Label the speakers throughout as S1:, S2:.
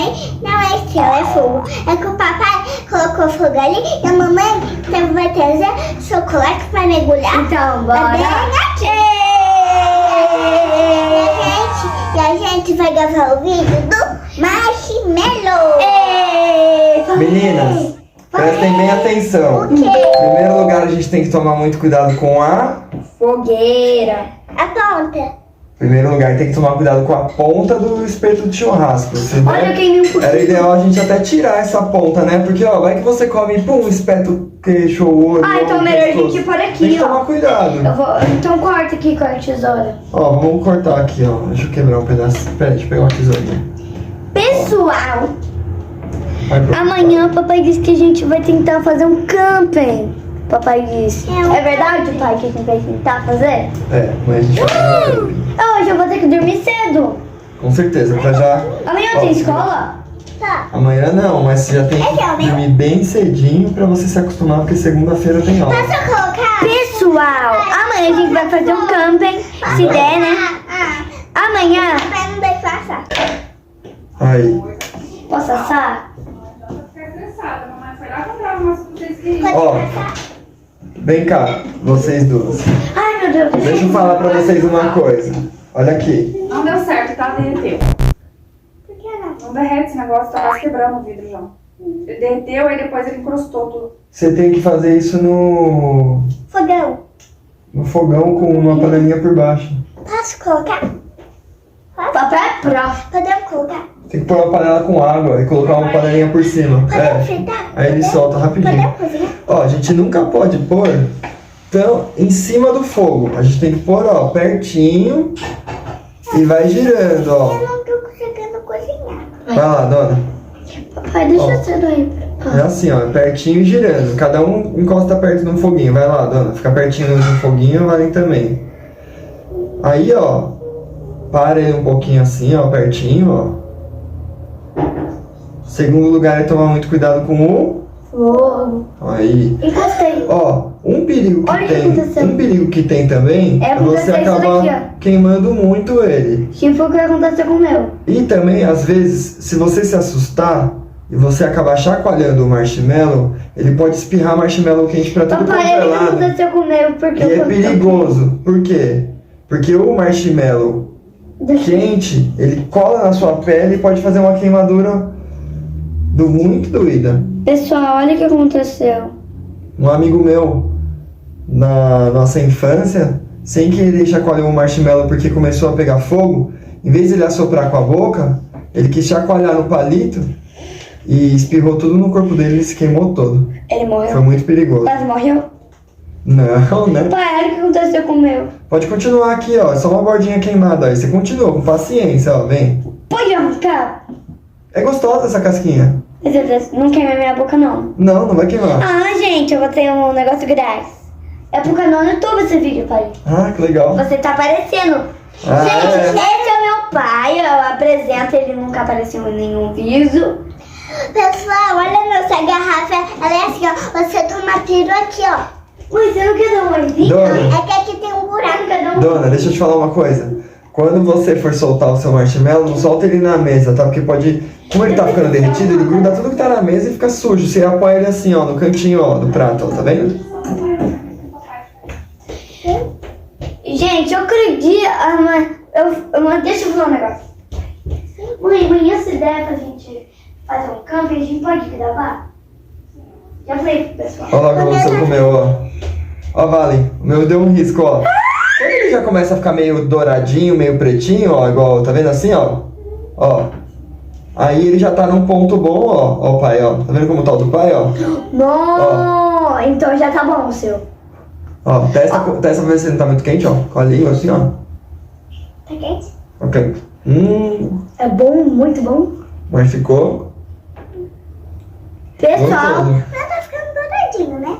S1: mamãe não é estrela, é fogo. É que o papai colocou fogo ali e a mamãe vai trazer chocolate pra mergulhar.
S2: Então, bora.
S1: E a gente vai gravar o vídeo do marshmallow.
S3: Meninas, prestem bem atenção.
S1: O quê?
S3: Em primeiro lugar, a gente tem que tomar muito cuidado com a...
S2: Fogueira.
S1: A ponta.
S3: Em primeiro lugar, tem que tomar cuidado com a ponta do espeto de churrasco. Se
S2: Olha,
S3: der,
S2: queimei um pouquinho.
S3: era ideal a gente até tirar essa ponta, né? Porque, ó, vai que você come, pum, espeto, queixo, olho...
S2: Ah, então
S3: olho,
S2: melhor a
S3: pescoço.
S2: gente pôr
S3: Tem
S2: aqui,
S3: que
S2: ó.
S3: tomar cuidado.
S2: Então corta aqui com a tesoura.
S3: Ó, vamos cortar aqui, ó. Deixa eu quebrar um pedaço. Pera, deixa eu pegar uma tesourinha.
S2: Pessoal,
S3: Vai pro...
S2: amanhã o papai disse que a gente vai tentar fazer um camping. Papai disse. É verdade, pai, que a gente vai tentar fazer?
S3: É, mas a gente vai fazer um camping.
S2: Hoje eu vou ter que dormir cedo.
S3: Com certeza, pra já...
S2: Amanhã
S3: Ó,
S2: tem escola?
S1: Tá.
S3: Amanhã não, mas você já tem que
S1: Esse é o meu?
S3: dormir bem cedinho pra você se acostumar, porque segunda-feira tem aula.
S1: Posso colocar?
S2: Pessoal, amanhã a gente vai fazer um camping, se der, né? Amanhã,
S1: Pra não deixar passar.
S3: Aí.
S2: posso assar?
S4: Ficar estressada, mamãe foi lá comprar umas coisas que vocês queriam.
S3: Ó, vem cá, vocês duas.
S2: Ai, meu Deus.
S3: Deixa eu falar pra vocês uma coisa. Olha aqui.
S4: Não deu certo, tá? Derreteu.
S1: Por que não?
S4: Não derrete esse negócio, tá quase quebrando o vidro já. Ele derreteu, aí depois ele encrustou tudo.
S3: Você tem que fazer isso no fogão com uma panelinha por baixo.
S1: Posso colocar?
S2: Papai é pró.
S1: Podemos colocar?
S3: Tem que pôr uma panela com água e colocar uma panelinha por cima.
S1: Podemos fritar?
S3: Aí ele solta rapidinho.
S1: Podemos cozinhar?
S3: Ó, a gente nunca pode pôr tão em cima do fogo. A gente tem que pôr, ó, pertinho e vai girando, ó.
S1: Eu não tô conseguindo cozinhar.
S3: Vai lá, dona.
S2: Papai, deixa
S3: Ó.
S2: eu ser daí.
S3: É assim, ó, pertinho e girando. Cada um encosta perto de um foguinho. Vai lá, dona. Fica pertinho de um foguinho, valem também. Aí, ó, para ele um pouquinho assim, ó, pertinho, ó. Segundo lugar é tomar muito cuidado com o...
S2: Fogo.
S3: Aí.
S2: Encostei.
S3: Ó, um perigo
S2: Olha o
S3: que
S2: que
S3: tem,
S2: aconteceu.
S3: um perigo que tem também
S2: É
S3: é você
S2: acontecer isso
S3: acabar
S2: daqui,
S3: queimando muito ele.
S2: Tipo o que aconteceu com o meu.
S3: E também, às vezes, se você se assustar e você acabar chacoalhando o marshmallow, ele pode espirrar marshmallow quente pra tudo quanto
S2: Papai,
S3: é
S2: ele que
S3: lado.
S2: aconteceu com o meu porque
S3: E é
S2: eu fui-
S3: perigoso. Por quê? Porque o marshmallow quente, ele cola na sua pele e pode fazer uma queimadura muito doída.
S2: Pessoal, olha o que aconteceu.
S3: Um amigo meu, na nossa infância, sem querer chacoalhou um marshmallow porque começou a pegar fogo, em vez de ele assoprar com a boca, ele quis chacoalhar no palito e espirrou tudo no corpo dele e se queimou todo.
S2: Ele morreu.
S3: Foi muito perigoso.
S2: Quase morreu.
S3: Não, né?
S2: Pai, olha o que aconteceu com o meu.
S3: Pode continuar aqui, ó. Só uma bordinha queimada. Aí você continua com paciência, ó. Vem.
S2: Pode arrancar?
S3: É gostosa essa casquinha.
S2: Meu Deus, não queima minha boca, não.
S3: Não, não vai queimar.
S2: Ah, gente, eu vou ter um negócio grátis. É pro canal no YouTube esse vídeo, pai.
S3: Ah, que legal.
S2: Você tá aparecendo.
S3: Ah,
S2: Gente,
S3: é.
S2: esse é meu pai. Eu apresento, ele nunca apareceu em nenhum vídeo.
S1: Pessoal, olha nossa garrafa. Ela é assim, ó. Você toma tiro aqui, ó.
S2: Ui, você não quer dar uma olhinha?
S3: Dona,
S1: É que aqui tem um buraco.
S2: Quer dar um...
S3: dona, deixa eu te falar uma coisa. Quando você for soltar o seu marshmallow, não solta ele na mesa, tá? Porque pode... Como ele tá ficando derretido, ele gruda tudo que tá na mesa e fica sujo. Você apoia ele assim, ó, no cantinho, ó, do prato, ó. Tá vendo?
S2: Gente, eu acredito. Mãe, deixa eu falar um negócio. Mãe, amanhã se der pra gente fazer um camping, a gente pode gravar? Já falei pro pessoal.
S3: Ó lá como você comeu, ó. Ó, Vale, o meu deu um risco, ó. Quando ele já começa a ficar meio douradinho, meio pretinho, ó, igual, tá vendo assim, ó? Ó. Aí ele já tá num ponto bom, ó. Ó o pai, ó. Tá vendo como tá o do pai, ó?
S2: Não, então já tá bom o seu.
S3: Ó, testa pra ver se ele não tá muito quente, ó. Com a língua assim, ó.
S1: Tá quente?
S3: Ok.
S2: É bom, muito bom.
S3: Mas ficou
S2: Pessoal,
S3: gostoso.
S1: Mas tá ficando douradinho, né?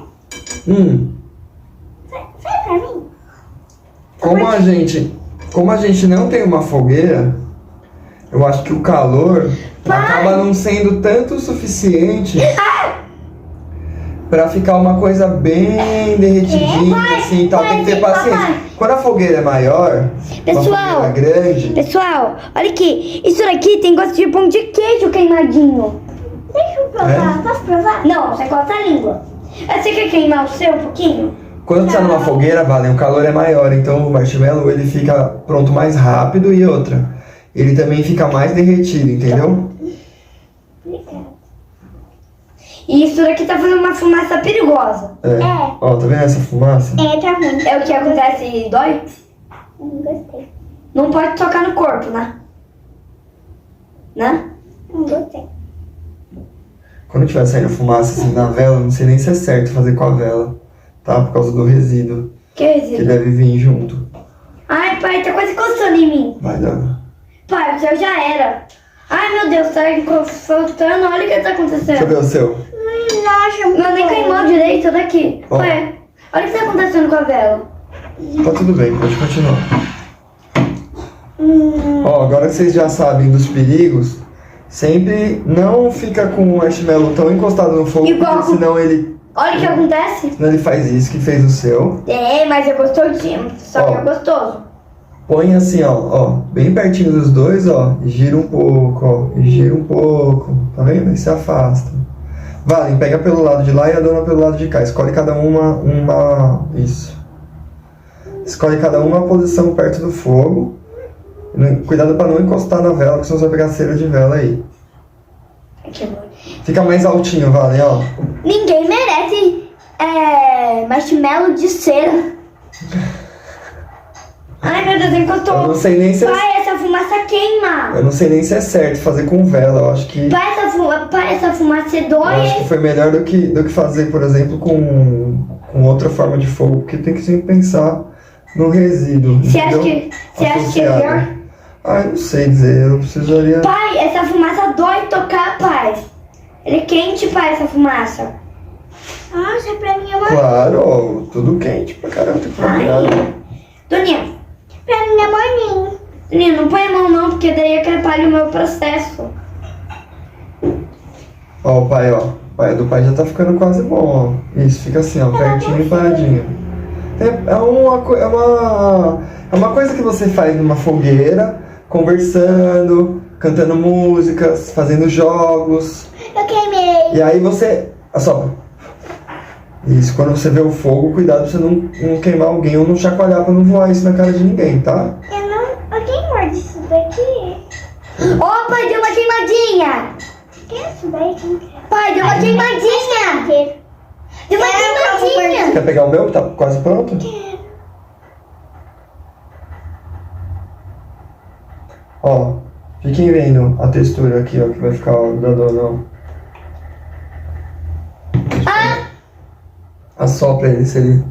S1: Sai pra mim.
S3: Como a gente não tem uma fogueira, eu acho que o calor acaba não sendo tanto o suficiente pra ficar uma coisa bem derretidinha, assim, e tal. Tem que ter paciência. Quando a fogueira é maior,
S2: Pessoal.
S3: uma fogueira grande,
S2: Pessoal, olha aqui. Isso daqui tem gosto de pão de queijo queimadinho.
S1: Deixa eu provar. Posso provar?
S2: Não, você corta a língua. Você quer queimar o seu um pouquinho?
S3: quando você tá numa fogueira, Valen, o calor é maior, então o marshmallow ele fica pronto mais rápido e outra, ele também fica mais derretido, entendeu?
S2: E isso daqui tá fazendo uma fumaça perigosa.
S3: É. Ó, tá vendo essa fumaça?
S1: É, tá ruim.
S2: É o que acontece e dói?
S1: Não gostei.
S2: Não pode tocar no corpo, né? Né?
S1: Não gostei.
S3: Quando tiver saindo fumaça assim na vela, não sei nem se é certo fazer com a vela, tá? Por causa do resíduo
S2: Que é
S3: que
S2: isso?
S3: deve vir junto.
S2: Ai, pai, tá quase encostando em mim.
S3: Vai, Dana.
S2: Pai, o seu já era. Ai, meu Deus, tá encostando. Olha o que tá
S3: Deixa eu
S2: acontecendo.
S3: ver o seu.
S1: Nossa,
S2: Não, nem queimou direito daqui.
S3: Ó.
S2: Pai, olha o que tá acontecendo com a vela.
S3: Tá tudo bem, pode continuar. Ó, agora que vocês já sabem dos perigos, sempre não fica com o marshmallow tão encostado no fogo,
S2: Igual-
S3: porque senão ele
S2: Olha o que acontece.
S3: faz isso, que fez o seu.
S2: É, mas é gostosinho. Só que
S3: Ó.
S2: é gostoso.
S3: Põe assim, ó, bem pertinho dos dois, ó, e gira um pouco, ó, e gira um pouco, tá vendo? E se afasta. Valen, pega pelo lado de lá e a dona pelo lado de cá. Escolhe cada isso. Escolhe cada uma posição perto do fogo. Cuidado pra não encostar na vela, porque senão você vai pegar cera de vela aí.
S2: Que bom.
S3: Fica mais altinho, Valen, ó.
S2: Ninguém merece marshmallow de cera. Ai, meu Deus, encostou.
S3: Eu não sei nem se é,
S2: Pai, essa fumaça queima.
S3: eu não sei nem se é certo fazer com vela. Eu acho que
S2: Pai, essa fumaça
S3: eu acho que foi melhor do que fazer, por exemplo, com outra forma de fogo, porque tem que sempre pensar no resíduo.
S2: Você acha
S3: entendeu?
S2: que é
S3: Associado.
S2: pior?
S3: Ah, eu não sei dizer, eu precisaria.
S2: Pai, essa fumaça dói tocar, pai. Ele é quente, pai, essa fumaça.
S1: Nossa, pra mim é uma...
S3: Claro, ó, tudo quente pra caramba, tem que tomar cuidado.
S2: Doninha,
S1: Pra mim é morninho.
S2: Doninha, não põe a mão não, porque daí atrapalha o meu processo.
S3: Ó, o pai, ó. O pai do pai já tá ficando quase bom, ó. Isso, fica assim, ó, pertinho e paradinho. É uma coisa que você faz numa fogueira, conversando, cantando músicas, fazendo jogos.
S1: Eu queimei.
S3: E aí você assopra. Isso, quando você vê o fogo, cuidado pra você não queimar alguém ou não chacoalhar pra não voar isso na cara de ninguém, tá?
S1: Eu não... Alguém morde isso daqui?
S2: Ó, pai, deu uma queimadinha.
S1: Que é isso daí? Quem quer?
S2: Pai, deu uma queimadinha. Deu uma queimadinha.
S3: Quer pegar o meu que tá quase pronto? Ó, fiquem vendo a textura aqui, ó, que vai ficar ó, da dona, ó. Assopra ele, se ele...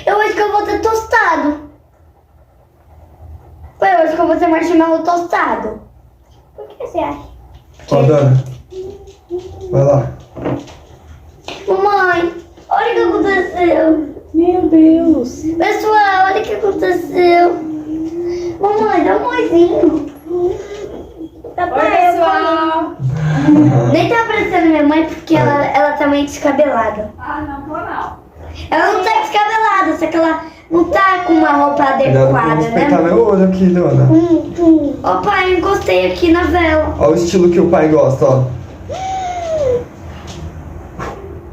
S2: Eu acho que eu vou ter tostado. Pai, eu acho que eu vou ter marshmallow tostado.
S1: Por que você acha?
S3: Ó, dona. Vai lá.
S2: Mamãe, olha o que aconteceu.
S4: Meu Deus.
S2: Pessoal, olha o que aconteceu. Mamãe, dá um oizinho.
S4: Oi, pessoal.
S2: Nem tá aparecendo minha mãe porque ela tá meio descabelada.
S4: Ah, não tô não.
S2: Ela não tá descabelada, só que ela não tá com uma roupa
S3: Cuidado pra não
S2: adequada,
S3: espetar
S2: né?
S3: meu olho aqui, dona.
S2: Ó pai, eu encostei aqui na vela.
S3: Ó o estilo que o pai gosta, ó.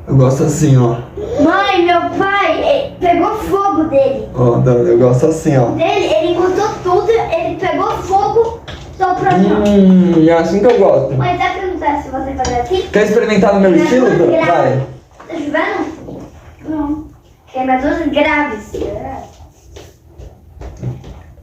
S3: Eu gosto assim, ó.
S2: Mãe, meu pai pegou fogo dele.
S3: Ó, dona, eu gosto assim, ó.
S2: Ele encostou tudo, ele pegou fogo, soprou
S3: É assim que eu gosto.
S2: Mas dá pra perguntar se você fazer assim?
S3: Quer experimentar no meu estilo, dona? Vai.
S2: Tá chovendo?
S4: Não.
S2: Queimaduras graves.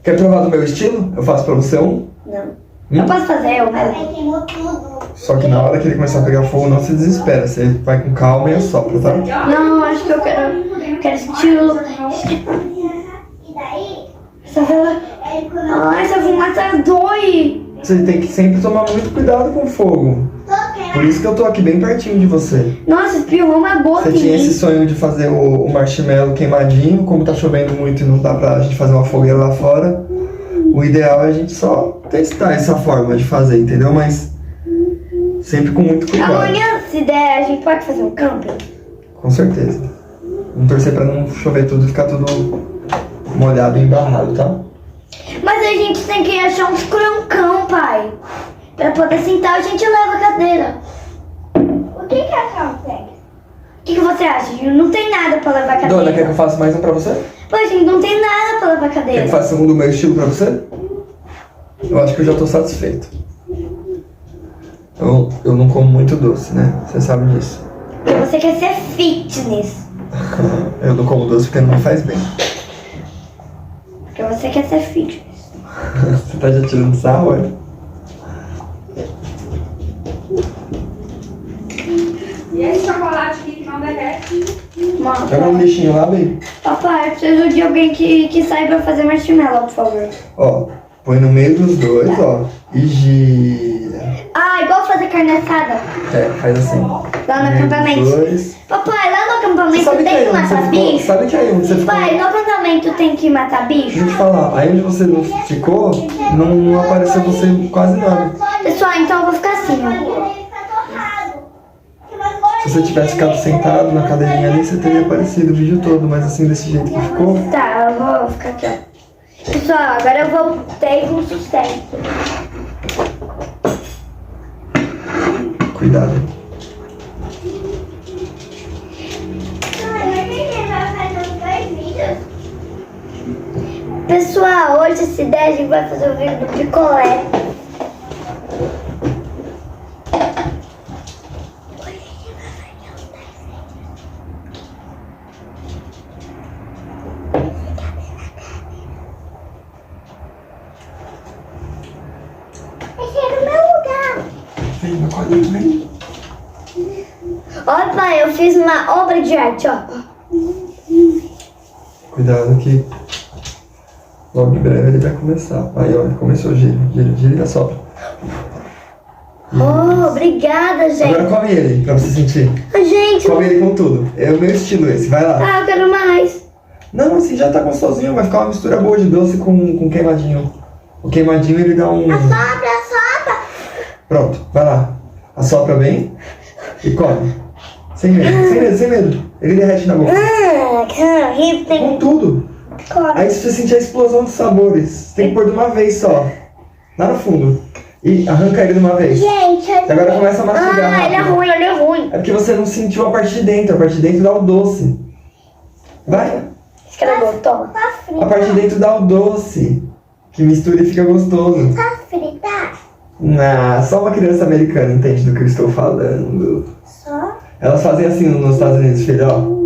S3: Quer provar do meu estilo? Eu faço pra você um.
S2: Não. Eu posso fazer, eu mesmo.
S1: Ai, queimou tudo.
S3: Só que na hora que ele começar a pegar fogo, não se desespera. Você vai com calma e assopra, tá?
S2: Não, acho que eu quero estilo.
S1: E daí,
S2: Essa vela.
S1: ele quando
S2: Ai, essa fumaça dói.
S3: Você tem que sempre tomar muito cuidado com o fogo. Por isso que eu tô aqui bem pertinho de você.
S2: Nossa, espirrou uma gota
S3: Você
S2: em
S3: tinha esse
S2: mim.
S3: sonho de fazer o marshmallow queimadinho, como tá chovendo muito e não dá pra gente fazer uma fogueira lá fora. O ideal é a gente só testar essa forma de fazer, entendeu? Mas sempre com muito cuidado.
S2: Amanhã, se der, a gente pode fazer um camping?
S3: Com certeza. Vamos torcer pra não chover tudo e ficar tudo molhado e embarrado, tá?
S2: Mas a gente tem que achar uns croncão, pai. Pra poder sentar, a gente leva a cadeira.
S1: O que a Cão pega?
S2: O que você acha? Não tem nada pra levar a cadeira.
S3: Dona, quer que eu faça mais um pra você?
S2: Pô, gente, não tem nada pra levar a
S3: Quer que
S2: cadeira.
S3: eu faça um do meu estilo pra você? Eu acho que eu já tô satisfeito. Eu não como muito doce, né? Você sabe disso.
S2: Porque você quer ser fitness.
S3: Eu não como doce porque não me faz bem.
S2: Porque você quer ser fitness.
S3: Você tá já tirando sarro, é?
S4: E esse chocolate aqui que não derrete?
S3: Joga um lixinho lá, bem.
S2: Papai, eu preciso de alguém que saiba fazer marshmallow, por favor.
S3: Ó, põe no meio dos dois, ó. E gira.
S2: Ah, igual fazer carne assada.
S3: É, faz assim.
S2: Lá no
S3: Meio dos
S2: acampamento.
S3: dois.
S2: Papai, lá no acampamento
S3: Sabe que
S2: tem
S3: aí
S2: que
S3: onde você
S2: matar
S3: ficou?
S2: bicho?
S3: Sabe que aí onde você ficou?
S2: Pai, no acampamento tem que matar
S3: Deixa
S2: bicho?
S3: eu te falar, aí onde você não ficou, não apareceu você quase nada.
S2: Pessoal, então eu vou ficar assim, ó.
S3: Se você tivesse ficado sentado na cadeirinha ali, você teria aparecido o vídeo todo, mas assim, desse jeito que ficou.
S2: Tá, eu vou ficar aqui, ó. Pessoal, agora eu voltei com sucesso.
S3: Cuidado.
S2: Pessoal, hoje se der, a gente vai fazer o vídeo do picolé.
S1: Esse era o meu lugar.
S3: Vem, meu colinho, vem.
S2: Olha, pai, eu fiz uma obra de arte, ó.
S3: Cuidado que logo em breve ele vai começar. Aí, ó, ele começou, gira e assopra.
S2: Oh, obrigada,
S3: Agora
S2: gente.
S3: come ele, pra você sentir.
S2: Ah, gente,
S3: Come ele com tudo. É o meu estilo esse, vai lá.
S2: ah, eu quero mais.
S3: Não, assim já tá gostosinho, vai ficar uma mistura boa de doce com queimadinho. O queimadinho ele dá um...
S1: Sopra.
S3: Pronto, vai lá. Assopra bem e come. Sem medo, sem medo. Ele derrete na boca.
S2: Que horrível, tem
S3: Com tudo. Aí se você sentir a explosão de sabores, tem que pôr de uma vez só. Lá no fundo. E arranca ele de uma vez.
S1: Gente,
S3: E agora começa a mastigar
S2: Ah, ele é
S3: rápido.
S2: ruim, ele é ruim.
S3: É porque você não sentiu a parte de dentro. A parte de dentro dá o doce. Vai.
S2: Escreveu, toma.
S1: tá frita.
S3: A parte de dentro dá o doce. Que mistura e fica gostoso.
S1: Tá frita?
S3: Ah, só uma criança americana entende do que eu estou falando.
S1: Só?
S3: Elas fazem assim nos Estados Unidos, filho, ó.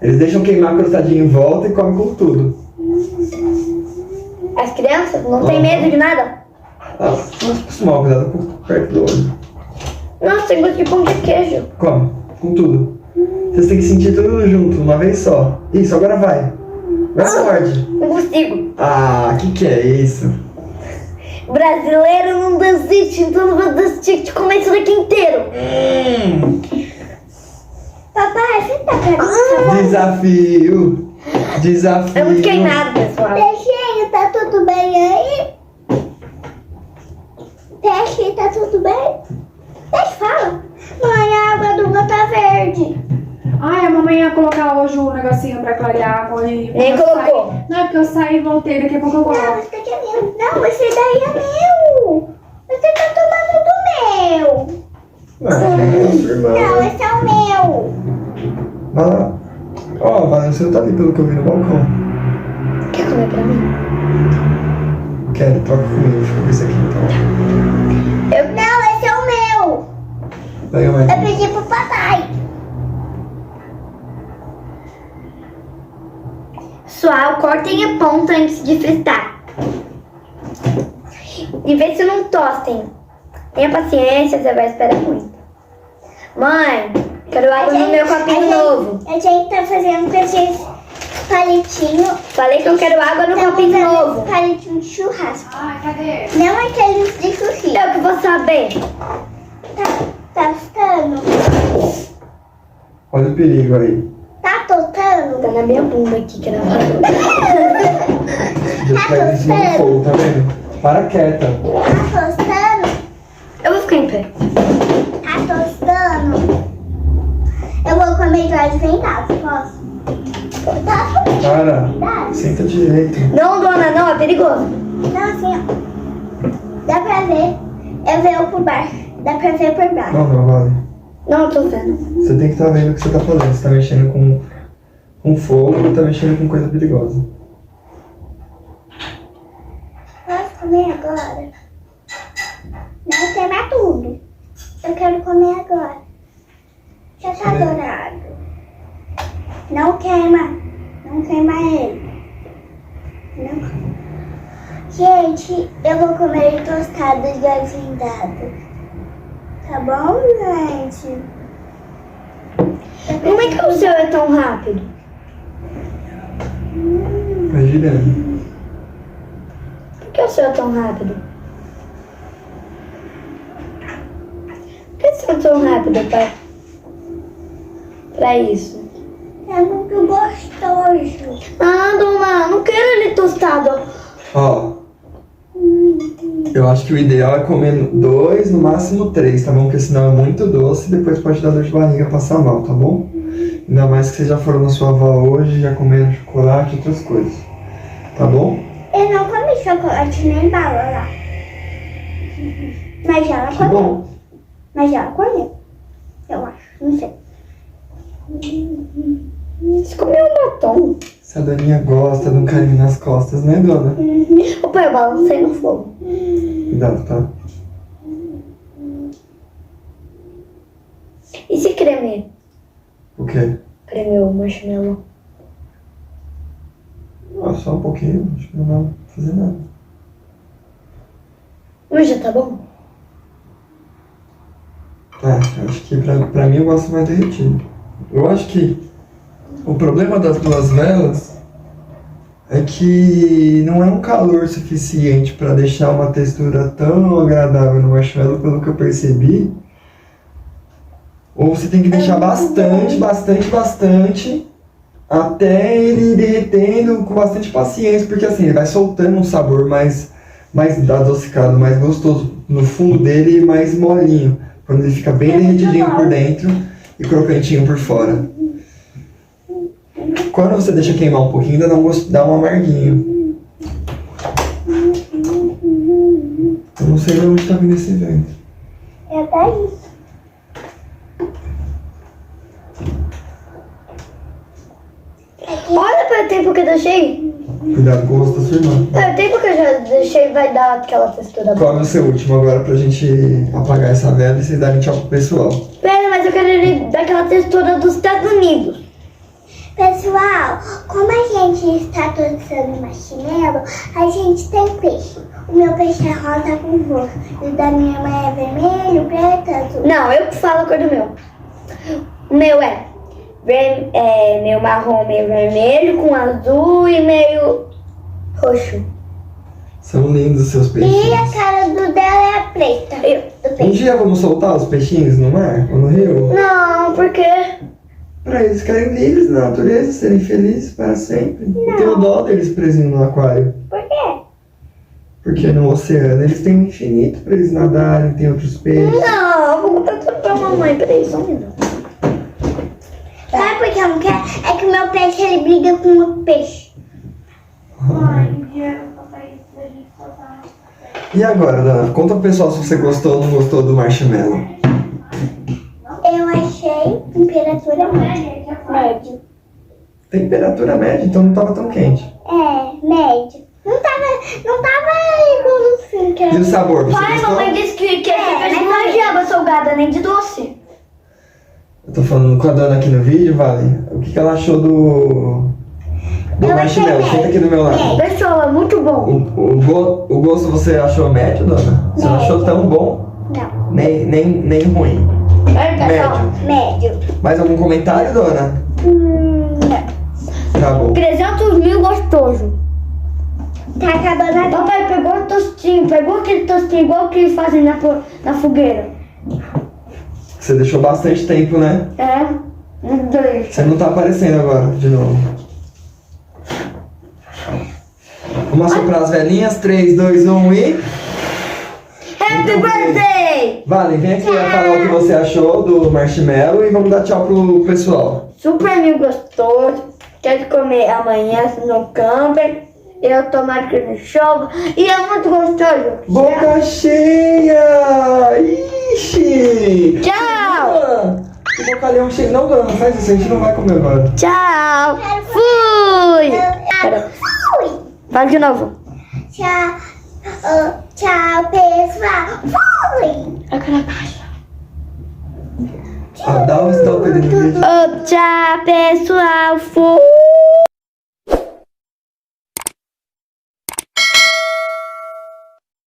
S3: Eles deixam queimar crostadinho em volta e comem com tudo.
S2: As crianças não tem medo de nada.
S3: Ah, vamos acostumar, cuidado com perto do olho.
S2: Nossa, tem gosto de pão de queijo.
S3: Come, com tudo. Vocês têm que sentir tudo junto, uma vez só. Isso, agora vai. Vai, morde.
S2: Não consigo.
S3: Ah, que é isso?
S2: Brasileiro não desiste, então não vou desistir de comer isso daqui inteiro.
S1: Papai, você tá querendo?
S3: Desafio. Desafio.
S2: É muito queimado, pessoal.
S1: Peixinho, tá tudo bem aí? Peixe, tá tudo bem? Peixe, fala. Mãe, a água do Hugo tá verde.
S4: Ai, a mamãe ia colocar hoje o negocinho pra clarear a água e...
S2: Nem colocou.
S4: Não, é porque eu saí e voltei, daqui a pouco eu
S1: Não,
S4: coloco.
S1: você tá querendo. Não, esse daí é meu. Você tá tomando do meu. Não, esse é o meu.
S3: Vai lá. Ó, o Valência tá ali pelo que eu vi no balcão.
S2: Quer comer pra mim?
S3: Quero, troca comigo. Deixa eu ver esse aqui então.
S1: Não, esse é o meu.
S3: Pega mais.
S1: Eu pedi pro papai.
S2: Pessoal, cortem a ponta antes de fritar. E vê se não tostem. Tenha paciência, você vai esperar muito. Mãe, quero água no meu copinho novo.
S1: A gente tá fazendo com esses palitinhos.
S2: Falei que eu quero água no copinho novo.
S1: Palitinho de churrasco.
S4: Ai, cadê?
S1: Não aqueles de sushi.
S2: Eu que vou saber.
S1: Tá tostando?
S3: Olha o perigo aí.
S1: Tá tostando?
S2: Tá na minha bunda aqui, que era
S3: Deus cai em cima do fogo, tá vendo? Para quieta.
S1: Tá tostando?
S2: Eu vou ficar em pé.
S1: Tá tostando? Eu vou comer de olhos vendados, posso?
S2: forte.
S3: Para, senta direito.
S2: Não, dona, não, é perigoso.
S1: Não, assim, ó. Dá pra ver. Eu vejo por baixo. Dá pra ver por baixo.
S3: Não, vale.
S2: Não, eu tô vendo.
S3: Você tem que estar vendo o que você tá fazendo. Você tá mexendo com fogo ou tá mexendo com coisa perigosa.
S1: Posso comer agora? Não queima tudo. Eu quero comer agora. Já tá
S3: Cadê?
S1: dourado. Não queima. Não queima ele. Não. Gente, eu vou comer tostadas de agendado. Tá bom, gente?
S2: Como é que o seu é tão rápido?
S3: Vai girando.
S2: Por que o seu é tão rápido? Por que o seu é tão rápido pra isso?
S1: É muito gostoso.
S2: Ah, dona, não quero ele tostado.
S3: Ó, eu acho que o ideal é comer 2, no máximo 3, tá bom? Porque senão é muito doce e depois pode dar dor de barriga, passar mal, tá bom? Ainda mais que vocês já foram na sua avó hoje, já comeram chocolate e outras coisas. Tá bom?
S1: Eu não comi chocolate nem bala lá. Mas ela
S3: Que
S1: comeu.
S3: bom.
S1: Mas ela comeu. Eu acho. Não sei.
S2: Você comeu um batom.
S3: Se a doninha gosta de um carinho nas costas, né, dona?
S2: Ô pai, eu balancei no fogo.
S3: Cuidado, tá?
S2: E se cremer?
S3: O quê?
S2: Cremer o marshmallow.
S3: Ah, só um pouquinho, acho que não vai fazer nada.
S2: Mas já tá bom?
S3: É, eu acho que pra mim eu gosto mais derretido. Eu acho que o problema das duas velas é que não é um calor suficiente para deixar uma textura tão agradável no marshmallow, pelo que eu percebi. Ou você tem que deixar bastante, até ele ir derretendo com bastante paciência, porque assim, ele vai soltando um sabor mais adocicado, mais gostoso no fundo dele e mais molinho, quando ele fica bem derretidinho por dentro e crocantinho por fora. Quando você deixa queimar um pouquinho, ainda dá um amarguinho. Eu não sei de onde tá vindo esse vento.
S1: É daí.
S2: Olha para o tempo que eu deixei.
S3: Cuidado com o rosto da sua irmã.
S2: O tempo que eu já deixei vai dar aquela textura boa.
S3: Come o seu último agora pra gente apagar essa vela e vocês darem tchau pro pessoal.
S2: Pera, mas eu quero ele daquela textura dos Estados Unidos.
S1: Pessoal, como a gente está tostando marshmallow, a gente tem peixe. O meu peixe é rosa com roxo. E o da minha mãe é vermelho, preto, azul.
S2: Não, eu que falo a cor do meu. O meu é meio marrom, meio vermelho, com azul e meio roxo.
S3: São lindos os seus
S1: E a
S3: peixinhos.
S1: cara do dela é a preta. Do
S3: Um
S1: peixe.
S3: dia vamos soltar os peixinhos no mar ou no rio?
S2: Não, porque...
S3: Pra eles ficarem livres na natureza, serem felizes para sempre. Eu tenho dó deles presinhos no aquário.
S1: Por quê?
S3: Porque no oceano eles têm um infinito pra eles nadarem, tem outros peixes.
S2: Não, eu vou contar tudo pra mamãe. Peraí, só um minuto.
S1: Sabe por que eu não quero? É que o meu peixe ele briga com o peixe.
S3: E agora, Dana, conta pro pessoal se você gostou ou não gostou do marshmallow.
S1: Eu achei temperatura média.
S3: Temperatura média, então não tava tão quente.
S1: É, média. Não tava igual assim, que
S3: E o sabor, você
S2: Pai,
S3: gostou?
S2: mamãe disse que esse peixe não é de água salgada, nem de doce.
S3: Eu tô falando com a Dana aqui no vídeo, Vale. O que ela achou do
S1: Eu
S3: marshmallow?
S1: achei
S3: Senta aqui do meu lado.
S2: Pessoal, é muito bom.
S3: O gosto você achou médio, Dana? Você não achou tão bom?
S1: Não,
S3: Nem ruim. Médio.
S1: médio.
S3: Mais algum comentário, Dona?
S1: Não.
S3: Tá bom.
S2: 300 mil gostoso.
S1: Tá acabando agora.
S2: Papai pegou o tostinho, pegou aquele tostinho igual que fazem na fogueira.
S3: Você deixou bastante tempo, né?
S2: É? Dois.
S3: Você não tá aparecendo agora, de novo. Vamos assoprar as velhinhas. 3, 2, 1 e...
S2: Happy birthday!
S3: Vale, vem aqui falar o que você achou do marshmallow e vamos dar tchau pro pessoal.
S2: Super mil gostoso. quero comer amanhã no camping. Eu tomar aquele jogo. E é muito gostoso.
S3: Boca cheia! Ixi!
S2: Tchau!
S3: Que bocalhão cheio. Não, dona, não faz isso, a gente não vai comer agora.
S2: Tchau! Fui!
S1: Fui!
S2: Fala de novo.
S1: Tchau, tchau, pessoal. Fui!
S2: Aquela caixa.
S3: Dá um stop ali no vídeo.
S2: Tchau, pessoal. Fui!